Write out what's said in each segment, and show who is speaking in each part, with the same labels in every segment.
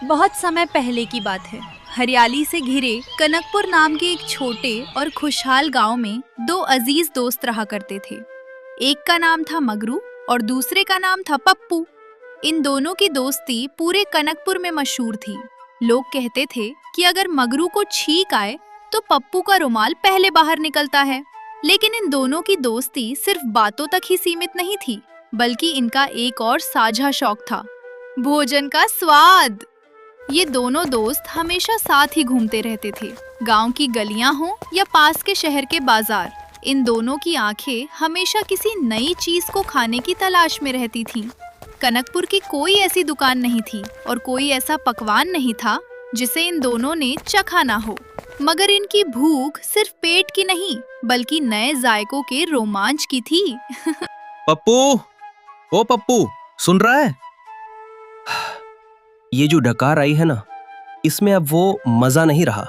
Speaker 1: बहुत समय पहले की बात है। हरियाली से घिरे कनकपुर नाम के एक छोटे और खुशहाल गांव में दो अजीज दोस्त रहा करते थे। एक का नाम था मगरू और दूसरे का नाम था पप्पू। इन दोनों की दोस्ती पूरे कनकपुर में मशहूर थी। लोग कहते थे कि अगर मगरू को छींक आए तो पप्पू का रुमाल पहले बाहर निकलता है। लेकिन इन दोनों की दोस्ती सिर्फ बातों तक ही सीमित नहीं थी, बल्कि इनका एक और साझा शौक था, भोजन का स्वाद। ये दोनों दोस्त हमेशा साथ ही घूमते रहते थे, गांव की गलियां हों या पास के शहर के बाजार। इन दोनों की आंखें हमेशा किसी नई चीज को खाने की तलाश में रहती थीं। कनकपुर की कोई ऐसी दुकान नहीं थी और कोई ऐसा पकवान नहीं था जिसे इन दोनों ने चखा ना हो, मगर इनकी भूख सिर्फ पेट की नहीं बल्कि नए जायकों के रोमांच की थी।
Speaker 2: पप्पू, ओ पप्पू, सुन रहा है? ये जो डकार आई है ना, इसमें अब वो मजा नहीं रहा।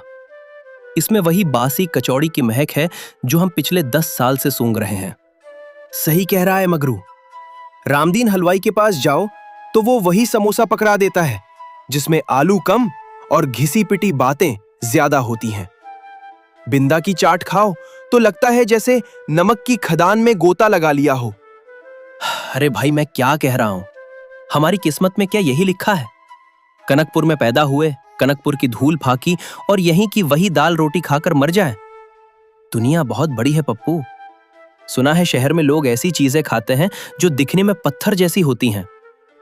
Speaker 2: इसमें वही बासी कचौड़ी की महक है जो हम पिछले 10 साल से सूंघ रहे हैं।
Speaker 3: सही कह रहा है मगरू। रामदीन हलवाई के पास जाओ तो वो वही समोसा पकड़ा देता है जिसमें आलू कम और घिसी पिटी बातें ज्यादा होती हैं। बिंदा की चाट खाओ तो लगता है जैसे नमक की खदान में गोता लगा लिया हो।
Speaker 2: अरे भाई, मैं क्या कह रहा हूं? हमारी किस्मत में क्या यही लिखा है? कनकपुर में पैदा हुए, कनकपुर की धूल फाकी और यहीं की वही दाल रोटी खाकर मर जाए। दुनिया बहुत बड़ी है पप्पू। सुना है शहर में लोग ऐसी चीजें खाते हैं जो दिखने में पत्थर जैसी होती हैं,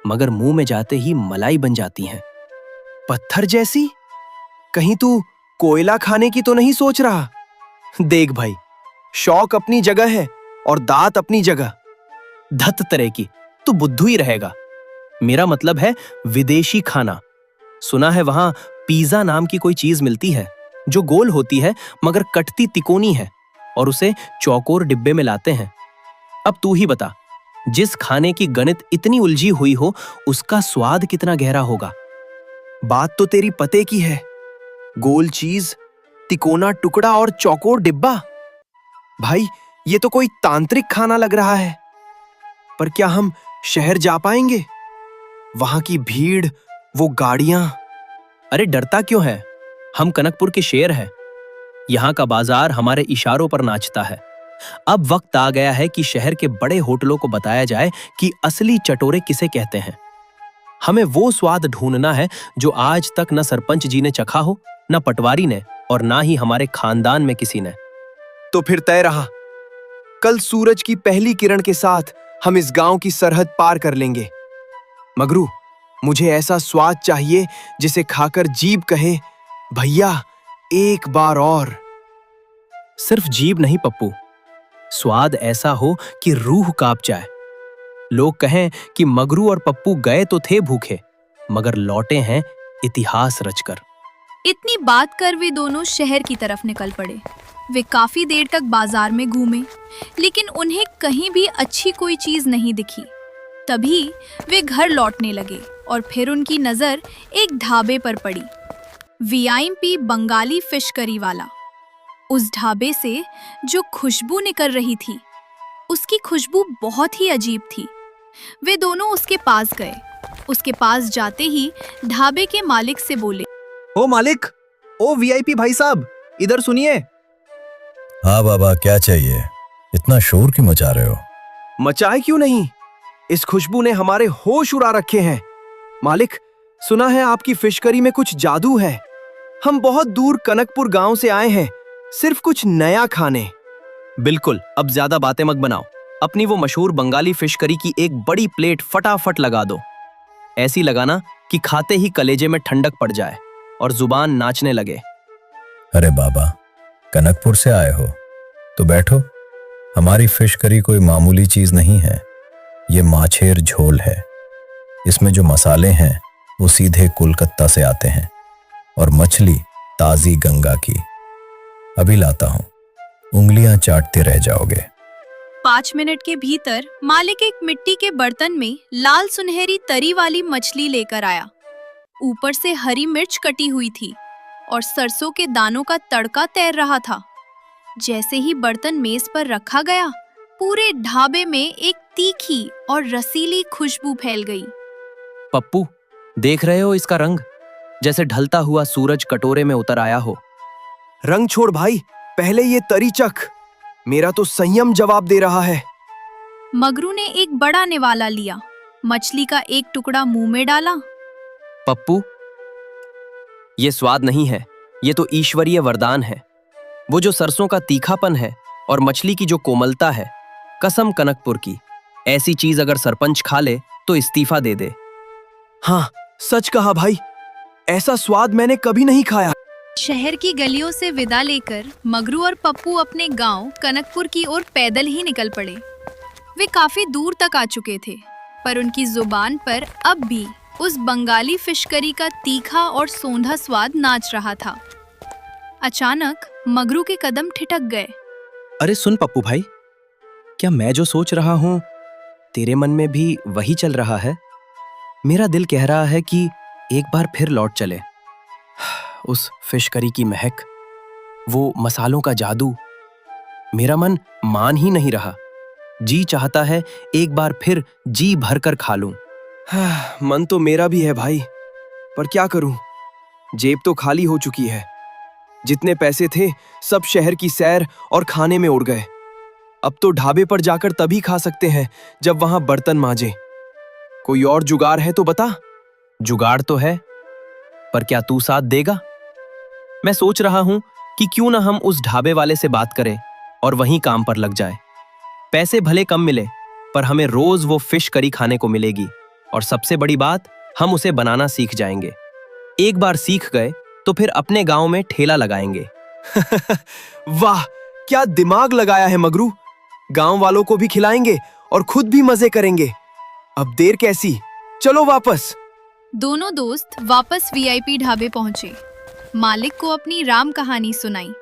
Speaker 2: मगर मुंह में जाते ही मलाई बन जाती हैं।
Speaker 3: पत्थर जैसी? कहीं तू कोयला खाने की तो नहीं सोच रहा? देख भाई, शौक अपनी जगह है और दांत अपनी जगह।
Speaker 2: धत तरह की, तू बुद्धू ही रहेगा। मेरा मतलब है विदेशी खाना। सुना है वहां पिज्जा नाम की कोई चीज मिलती है जो गोल होती है मगर कटती तिकोनी है, और उसे चौकोर डिब्बे में लाते हैं। अब तू ही बता, जिस खाने की गणित इतनी उलझी हुई हो उसका स्वाद कितना गहरा होगा।
Speaker 3: बात तो तेरी पते की है। गोल चीज, तिकोना टुकड़ा और चौकोर डिब्बा। भाई, ये तो कोई तांत्रिक खाना लग रहा है। पर क्या हम शहर जा पाएंगे? वहां की भीड़, वो गाड़ियां।
Speaker 2: अरे डरता क्यों है? हम कनकपुर के शेर हैं। यहाँ का बाजार हमारे इशारों पर नाचता है। अब वक्त आ गया है कि शहर के बड़े होटलों को बताया जाए कि असली चटोरे किसे कहते हैं। हमें वो स्वाद ढूंढना है जो आज तक न सरपंच जी ने चखा हो, न पटवारी ने, और ना ही हमारे खानदान में किसी ने।
Speaker 3: तो फिर तय रहा, कल सूरज की पहली किरण के साथ हम इस गांव की सरहद पार कर लेंगे। मगरू, मुझे ऐसा स्वाद चाहिए जिसे खाकर जीभ कहे, भैया एक बार और।
Speaker 2: सिर्फ जीभ नहीं पप्पू, स्वाद ऐसा हो कि रूह कांप जाए। लोग कहें कि मगरू और पप्पू गए तो थे भूखे, मगर लौटे हैं इतिहास रचकर।
Speaker 1: इतनी बात कर वे दोनों शहर की तरफ निकल पड़े। वे काफी देर तक बाजार में घूमे, लेकिन उन्हें कहीं भी अच्छी कोई चीज नहीं दिखी। तभी वे घर लौटने लगे और फिर उनकी नजर एक ढाबे पर पड़ी, वीआईपी बंगाली फिश करी वाला। उस ढाबे से जो खुशबू निकल रही थी, उसकी खुशबू बहुत ही अजीब थी। वे दोनों उसके पास गए। उसके पास जाते ही ढाबे के मालिक से बोले,
Speaker 4: ओ मालिक, ओ वीआईपी भाई साहब, इधर सुनिए।
Speaker 5: हाँ बाबा, क्या चाहिए? इतना शोर क्यों मचा रहे हो?
Speaker 3: मचाए क्यों नहीं, इस खुशबू ने हमारे होश उड़ा रखे हैं। मालिक, सुना है आपकी फिश करी में कुछ जादू है। हम बहुत दूर कनकपुर गांव से आए हैं, सिर्फ कुछ नया खाने।
Speaker 2: बिल्कुल, अब ज्यादा बातें मत बनाओ। अपनी वो मशहूर बंगाली फिश करी की एक बड़ी प्लेट फटाफट लगा दो। ऐसी लगाना कि खाते ही कलेजे में ठंडक पड़ जाए और जुबान नाचने लगे।
Speaker 5: अरे बाबा, कनकपुर से आए हो तो बैठो। हमारी फिश करी कोई मामूली चीज नहीं है। ये माछेर झोल है। इसमें जो मसाले हैं वो सीधे कोलकाता से आते हैं और मछली ताजी गंगा की। अभी लाता हूं, उंगलियां चाटते रह जाओगे।
Speaker 1: 5 मिनट के भीतर मालिक एक मिट्टी के बर्तन में लाल सुनहरी तरी वाली मछली लेकर आया। ऊपर से हरी मिर्च कटी हुई थी और सरसों के दानों का तड़का तैर रहा था। जैसे ही बर्तन मेज पर रखा गया, पूरे ढाबे में एक तीखी और रसीली खुशबू फैल गई।
Speaker 2: पप्पू, देख रहे हो इसका रंग? जैसे ढलता हुआ सूरज कटोरे में उतर आया हो।
Speaker 3: रंग छोड़ भाई, पहले ये तरी चख। मेरा तो संयम जवाब दे रहा है।
Speaker 1: मगरू ने एक बड़ा निवाला लिया, मछली का एक टुकड़ा मुंह में डाला।
Speaker 2: पप्पू, ये स्वाद नहीं है, ये तो ईश्वरीय वरदान है। वो जो सरसों का तीखापन है और मछली की जो कोमलता है, कसम कनकपुर की, ऐसी चीज अगर सरपंच खा ले तो इस्तीफा दे दे।
Speaker 3: हाँ, सच कहा भाई, ऐसा स्वाद मैंने कभी नहीं खाया।
Speaker 1: शहर की गलियों से विदा लेकर मगरू और पप्पू अपने गांव कनकपुर की ओर पैदल ही निकल पड़े। वे काफी दूर तक आ चुके थे, पर उनकी जुबान पर अब भी उस बंगाली फिश करी का तीखा और सोंधा स्वाद नाच रहा था। अचानक मगरू के कदम ठिठक गए।
Speaker 2: अरे सुन पप्पू भाई, क्या मैं जो सोच रहा हूं तेरे मन में भी वही चल रहा है? मेरा दिल कह रहा है कि एक बार फिर लौट चले। उस फिश करी की महक, वो मसालों का जादू, मेरा मन मान ही नहीं रहा। जी चाहता है एक बार फिर जी भरकर खा लूं।
Speaker 3: मन तो मेरा भी है भाई, पर क्या करूं, जेब तो खाली हो चुकी है। जितने पैसे थे सब शहर की सैर और खाने में उड़ गए। अब तो ढाबे पर जाकर तभी खा सकते हैं जब वहां बर्तन मांजे। कोई और जुगाड़ है तो बता।
Speaker 2: जुगाड़ तो है, पर क्या तू साथ देगा? मैं सोच रहा हूं कि क्यों ना हम उस ढाबे वाले से बात करें और वहीं काम पर लग जाए। पैसे भले कम मिले, पर हमें रोज वो फिश करी खाने को मिलेगी, और सबसे बड़ी बात, हम उसे बनाना सीख जाएंगे। एक बार सीख गए तो फिर अपने गांव में ठेला लगाएंगे।
Speaker 3: वाह, क्या दिमाग लगाया है मगरू। गांव वालों को भी खिलाएंगे और खुद भी मजे करेंगे। अब देर कैसी, चलो वापस।
Speaker 1: दोनों दोस्त वापस वीआईपी ढाबे पहुंचे। मालिक को अपनी राम कहानी सुनाई।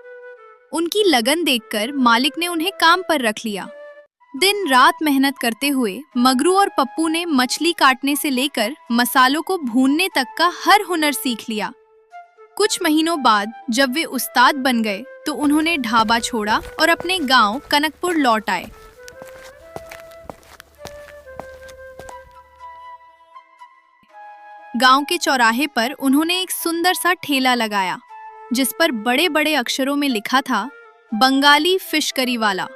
Speaker 1: उनकी लगन देखकर मालिक ने उन्हें काम पर रख लिया। दिन रात मेहनत करते हुए मगरू और पप्पू ने मछली काटने से लेकर मसालों को भूनने तक का हर हुनर सीख लिया। कुछ महीनों बाद जब वे उस्ताद बन गए तो उन्होंने ढाबा छोड़ा और अपने गांव कनकपुर लौट आए। गांव के चौराहे पर उन्होंने एक सुंदर सा ठेला लगाया, जिस पर बड़े बड़े अक्षरों में लिखा था, बंगाली फिश करी वाला।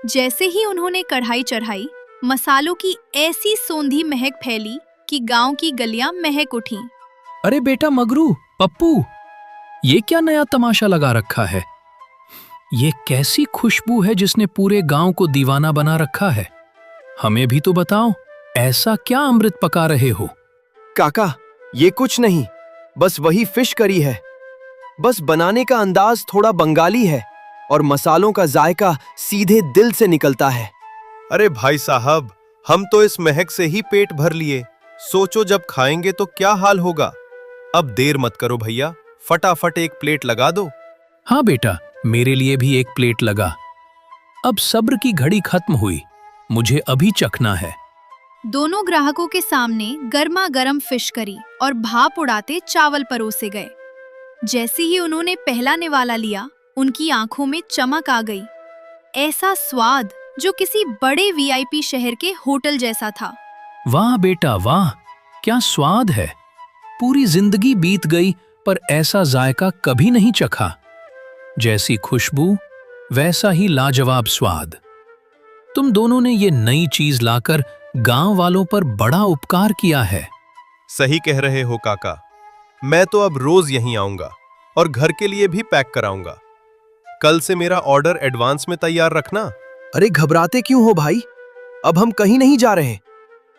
Speaker 1: जैसे ही उन्होंने कढ़ाई चढ़ाई, मसालों की ऐसी सौंधी महक फैली कि गांव की गलियां महक उठीं।
Speaker 6: अरे बेटा मगरू, पप्पू, ये क्या नया तमाशा लगा रखा है? ये कैसी खुशबू है जिसने पूरे गांव को दीवाना बना रखा है? हमें भी तो बताओ, ऐसा क्या अमृत पका रहे हो?
Speaker 3: काका, ये कुछ नहीं, बस वही फिश करी है। बस बनाने का अंदाज थोड़ा बंगाली है और मसालों का जायका सीधे दिल से निकलता है।
Speaker 7: अरे भाई साहब, हम तो इस महक से ही पेट भर लिए। सोचो जब खाएंगे तो क्या हाल होगा। अब देर मत करो भैया, फटाफट एक प्लेट लगा दो।
Speaker 6: हाँ बेटा, मेरे लिए भी एक प्लेट लगा। अब सब्र की घड़ी खत्म हुई, मुझे अभी चखना है।
Speaker 1: दोनों ग्राहकों के सामने गर्मा गर्म फिश करी और भाप उड़ाते चावल परोसे गए। जैसे ही उन्होंने पहला निवाला लिया, उनकी आंखों में चमक आ गई। ऐसा स्वाद जो किसी बड़े वीआईपी शहर के होटल जैसा था।
Speaker 6: वाह बेटा वाह, क्या स्वाद है। पूरी जिंदगी बीत गई पर ऐसा जायका कभी नहीं चखा। जैसी खुशबू, वैसा ही लाजवाब स्वाद। तुम दोनों ने ये नई चीज लाकर गांव वालों पर बड़ा उपकार किया है।
Speaker 7: सही कह रहे हो काका, मैं तो अब रोज यहीं आऊंगा और घर के लिए भी पैक कराऊंगा। कल से मेरा ऑर्डर एडवांस में तैयार रखना।
Speaker 3: अरे घबराते क्यों हो भाई, अब हम कहीं नहीं जा रहे,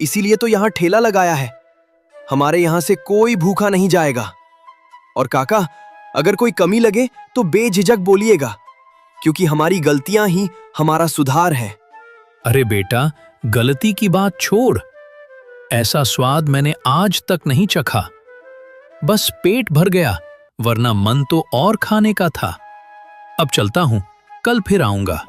Speaker 3: इसीलिए तो यहाँ ठेला लगाया है। हमारे यहाँ से कोई भूखा नहीं जाएगा। और काका, अगर कोई कमी लगे तो बेझिझक बोलिएगा, क्योंकि हमारी गलतियां ही हमारा सुधार है।
Speaker 6: अरे बेटा, गलती की बात छोड़। ऐसा स्वाद मैंने आज तक नहीं चखा। बस पेट भर गया, वरना मन तो और खाने का था। अब चलता हूं, कल फिर आऊंगा।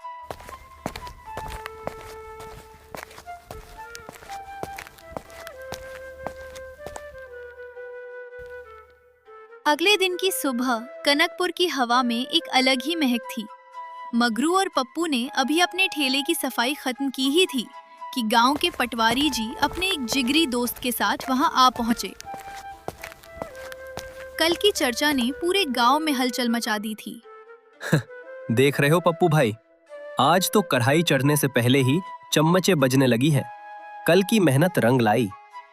Speaker 1: अगले दिन की सुबह कनकपुर की हवा में एक अलग ही महक थी। मगरू और पप्पू ने अभी अपने ठेले की सफाई खत्म की ही थी कि गांव के पटवारी जी अपने एक जिगरी दोस्त के साथ वहां आ पहुंचे। कल की चर्चा ने पूरे गांव में हलचल मचा दी थी।
Speaker 2: देख रहे हो पप्पू भाई, आज तो कढ़ाई चढ़ने से पहले ही चम्मचें बजने लगी है। कल की मेहनत रंग लाई।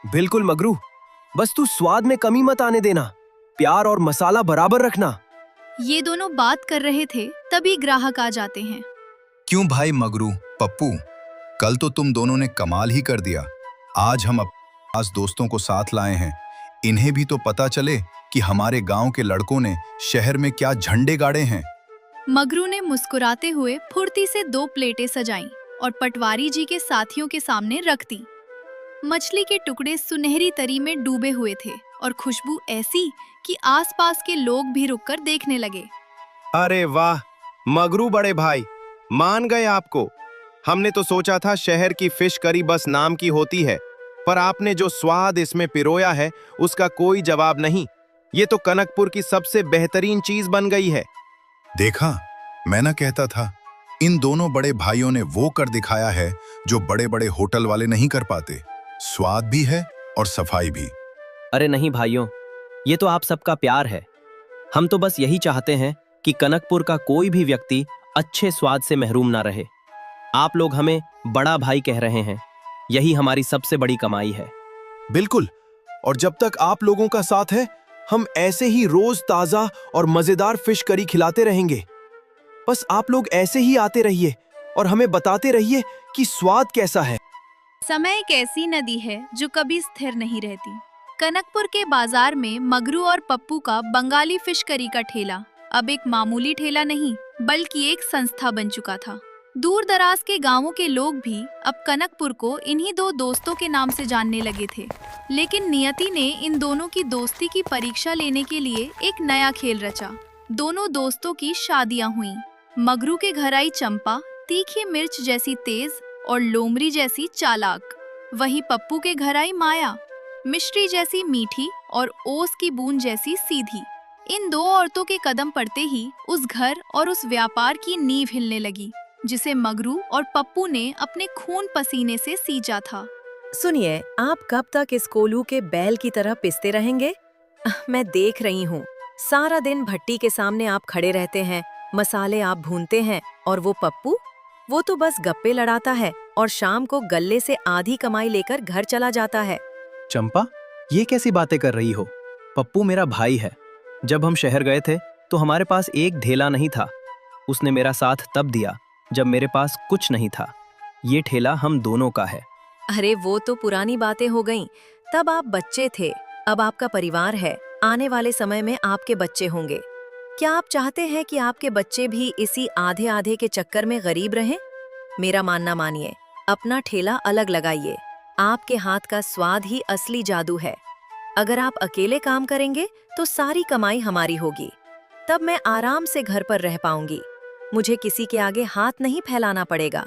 Speaker 3: बिल्कुल मगरू, बस तू स्वाद में कमी मत आने देना, प्यार और मसाला बराबर रखना।
Speaker 1: ये दोनों बात कर रहे थे, तभी ग्राहक आ जाते हैं।
Speaker 8: क्यों भाई मगरू, पप्पू, कल तो तुम दोनों ने कमाल ही कर दिया। आज हम अपने खास दोस्तों को साथ लाए हैं। इन्हें भी तो पता चले कि हमारे गांव के लड़कों ने शहर में क्या झंडे गाड़े हैं।
Speaker 1: मगरू ने मुस्कुराते हुए फुर्ती से 2 प्लेटें सजाईं और पटवारी जी के साथियों के सामने रख दी। मछली के टुकड़े सुनहरी तरी में डूबे हुए थे और खुशबू ऐसी कि आसपास के लोग भी रुककर देखने लगे।
Speaker 7: अरे वाह मगरू बड़े भाई, मान गए आपको। हमने तो सोचा था शहर की फिश करी बस नाम की होती है, पर आपने जो स्वाद इसमें पिरोया है उसका कोई जवाब नहीं। ये तो कनकपुर की सबसे बेहतरीन चीज बन गई है।
Speaker 8: देखा, मैं ना कहता था, इन दोनों बड़े भाइयों ने वो कर दिखाया है जो बड़े बड़े होटल वाले नहीं कर पाते। स्वाद भी है और सफाई भी।
Speaker 2: अरे नहीं भाइयों, ये तो आप सबका प्यार है। हम तो बस यही चाहते हैं कि कनकपुर का कोई भी व्यक्ति अच्छे स्वाद से महरूम ना रहे। आप लोग हमें बड़ा भाई कह रहे हैं, यही हमारी सबसे बड़ी कमाई है।
Speaker 3: बिल्कुल, और जब तक आप लोगों का साथ है, हम ऐसे ही रोज ताजा और मजेदार फिश करी खिलाते रहेंगे। बस आप लोग ऐसे ही आते रहिए और हमें बताते रहिए कि स्वाद कैसा है।
Speaker 1: समय एक ऐसी नदी है जो कभी स्थिर नहीं रहती। कनकपुर के बाजार में मगरू और पप्पू का बंगाली फिश करी का ठेला अब एक मामूली ठेला नहीं, बल्कि एक संस्था बन चुका था। दूर दराज के गांवों के लोग भी अब कनकपुर को इन्हीं 2 दोस्तों के नाम से जानने लगे थे। लेकिन नियति ने इन दोनों की दोस्ती की परीक्षा लेने के लिए एक नया खेल रचा। दोनों दोस्तों की शादियां हुईं। मगरू के घर आई चंपा, तीखी मिर्च जैसी तेज और लोमड़ी जैसी चालाक। वहीं पप्पू के घर आई माया, मिश्री जैसी मीठी और ओस की बूंद जैसी सीधी। इन 2 औरतों के कदम पड़ते ही उस घर और उस व्यापार की नींव हिलने लगी, जिसे मगरू और पप्पू ने अपने खून पसीने से सींचा था।
Speaker 9: सुनिए, आप कब तक इस कोलू के बैल की तरह पिसते रहेंगे? मैं देख रही हूँ, सारा दिन भट्टी के सामने आप खड़े रहते हैं, मसाले आप भूनते हैं, और वो पप्पू, वो तो बस गप्पे लड़ाता है और शाम को गल्ले से आधी कमाई लेकर घर चला जाता है।
Speaker 2: चंपा, ये कैसी बातें कर रही हो? पप्पू मेरा भाई है। जब हम शहर गए थे तो हमारे पास एक ढेला नहीं था। उसने मेरा साथ तब दिया जब मेरे पास कुछ नहीं था। ये ठेला हम दोनों का है।
Speaker 9: अरे वो तो पुरानी बातें हो गईं। तब आप बच्चे थे, अब आपका परिवार है। आने वाले समय में आपके बच्चे होंगे। क्या आप चाहते हैं कि आपके बच्चे भी इसी आधे आधे के चक्कर में गरीब रहें? मेरा मानना मानिए, अपना ठेला अलग लगाइए। आपके हाथ का स्वाद ही असली जादू है। अगर आप अकेले काम करेंगे तो सारी कमाई हमारी होगी। तब मैं आराम से घर पर रह पाऊंगी। मुझे किसी के आगे हाथ नहीं फैलाना पड़ेगा।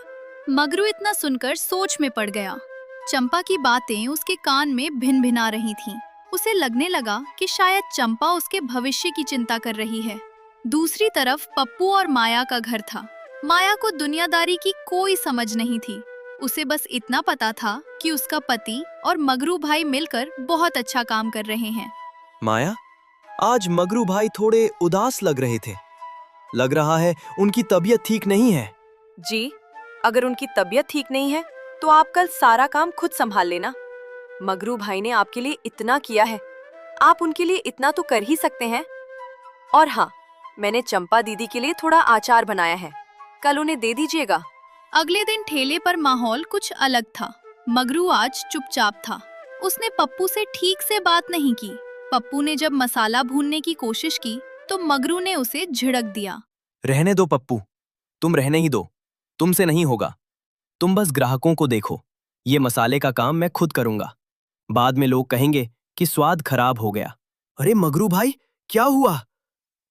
Speaker 1: मगरू इतना सुनकर सोच में पड़ गया। चंपा की बातें उसके कान में भिन भिना रही थीं। उसे लगने लगा कि शायद चंपा उसके भविष्य की चिंता कर रही है। दूसरी तरफ पप्पू और माया का घर था। माया को दुनियादारी की कोई समझ नहीं थी। उसे बस इतना पता था कि उसका पति और मगरू भाई मिलकर बहुत अच्छा काम कर रहे हैं।
Speaker 3: माया, आज मगरू भाई थोड़े उदास लग रहे थे। लग रहा है उनकी तबीयत ठीक नहीं है।
Speaker 9: जी, अगर उनकी तबीयत ठीक नहीं है तो आप कल सारा काम खुद संभाल लेना। मगरू भाई ने आपके लिए इतना किया है, आप उनके लिए इतना तो कर ही सकते हैं। और हाँ, मैंने चंपा दीदी के लिए थोड़ा अचार बनाया है, कल उन्हें दे दीजिएगा।
Speaker 1: अगले दिन ठेले पर माहौल कुछ अलग था। मगरू आज चुपचाप था। उसने पप्पू से ठीक से बात नहीं की। पप्पू ने जब मसाला भूनने की कोशिश की तो मगरू ने उसे झिड़क दिया।
Speaker 2: रहने दो पप्पू, तुम रहने ही दो, तुमसे नहीं होगा। तुम बस ग्राहकों को देखो, ये मसाले का काम मैं खुद करूंगा। बाद में लोग कहेंगे कि स्वाद खराब हो गया।
Speaker 3: अरे मगरू भाई, क्या हुआ?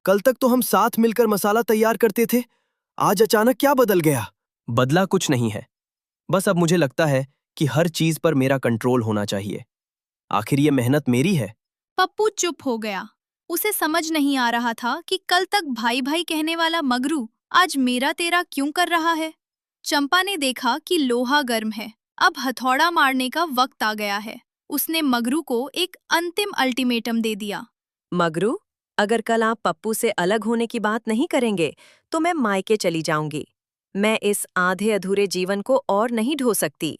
Speaker 3: कल तक तो हम साथ मिलकर मसाला तैयार करते थे, आज अचानक क्या बदल गया?
Speaker 2: बदला कुछ नहीं है, बस अब मुझे लगता है कि हर चीज पर मेरा कंट्रोल होना चाहिए। आखिर ये मेहनत मेरी है।
Speaker 1: पप्पू चुप हो गया। उसे समझ नहीं आ रहा था कि कल तक भाई भाई कहने वाला मगरू आज मेरा तेरा क्यों कर रहा है। चंपा ने देखा कि लोहा गर्म है, अब हथौड़ा मारने का वक्त आ गया है। उसने मगरू को एक अंतिम अल्टीमेटम दे दिया।
Speaker 9: मगरू, अगर कल आप पप्पू से अलग होने की बात नहीं करेंगे तो मैं मायके चली जाऊंगी। मैं इस आधे अधूरे जीवन को और नहीं ढो सकती।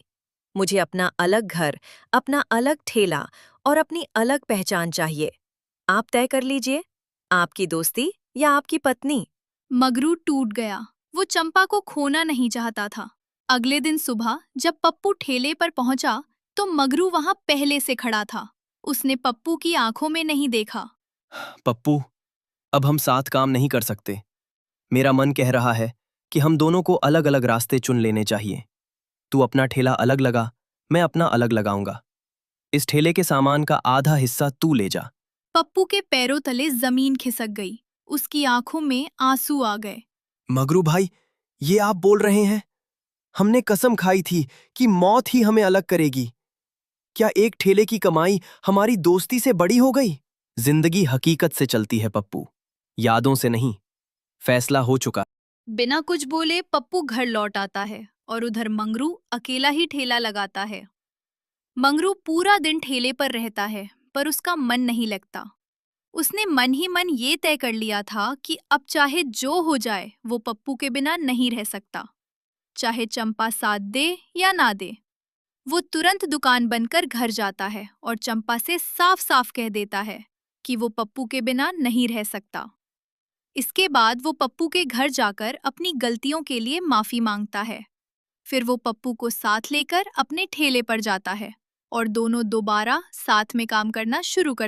Speaker 9: मुझे अपना अलग घर, अपना अलग ठेला और अपनी अलग पहचान चाहिए। आप तय कर लीजिए, आपकी दोस्ती या आपकी पत्नी।
Speaker 1: मगरू टूट गया। वो चंपा को खोना नहीं चाहता था। अगले दिन सुबह जब पप्पू ठेले पर पहुंचा तो मगरू वहां पहले से खड़ा था। उसने पप्पू की आंखों में नहीं देखा।
Speaker 2: पप्पू, अब हम साथ काम नहीं कर सकते। मेरा मन कह रहा है कि हम दोनों को अलग अलग रास्ते चुन लेने चाहिए। तू अपना ठेला अलग लगा, मैं अपना अलग लगाऊंगा। इस ठेले के सामान का आधा हिस्सा तू ले जा।
Speaker 1: पप्पू के पैरों तले जमीन खिसक गई। उसकी आंखों में आंसू आ गए।
Speaker 3: मगरू भाई, ये आप बोल रहे हैं? हमने कसम खाई थी कि मौत ही हमें अलग करेगी। क्या एक ठेले की कमाई हमारी दोस्ती से बड़ी हो गई?
Speaker 2: जिंदगी हकीकत से चलती है पप्पू, यादों से नहीं। फैसला हो चुका।
Speaker 1: बिना कुछ बोले पप्पू घर लौट आता है और उधर मंगरू अकेला ही ठेला लगाता है। मंगरू पूरा दिन ठेले पर रहता है पर उसका मन नहीं लगता। उसने मन ही मन ये तय कर लिया था कि अब चाहे जो हो जाए वो पप्पू के बिना नहीं रह सकता, चाहे चंपा साथ दे या ना दे। वो तुरंत दुकान बंद कर घर जाता है और चंपा से साफ साफ कह देता है कि वो पप्पू के बिना नहीं रह सकता। इसके बाद वो पप्पू के घर जाकर अपनी गलतियों के लिए माफी मांगता है। फिर वो पप्पू को साथ लेकर अपने ठेले पर जाता है और दोनों दोबारा साथ में काम करना शुरू कर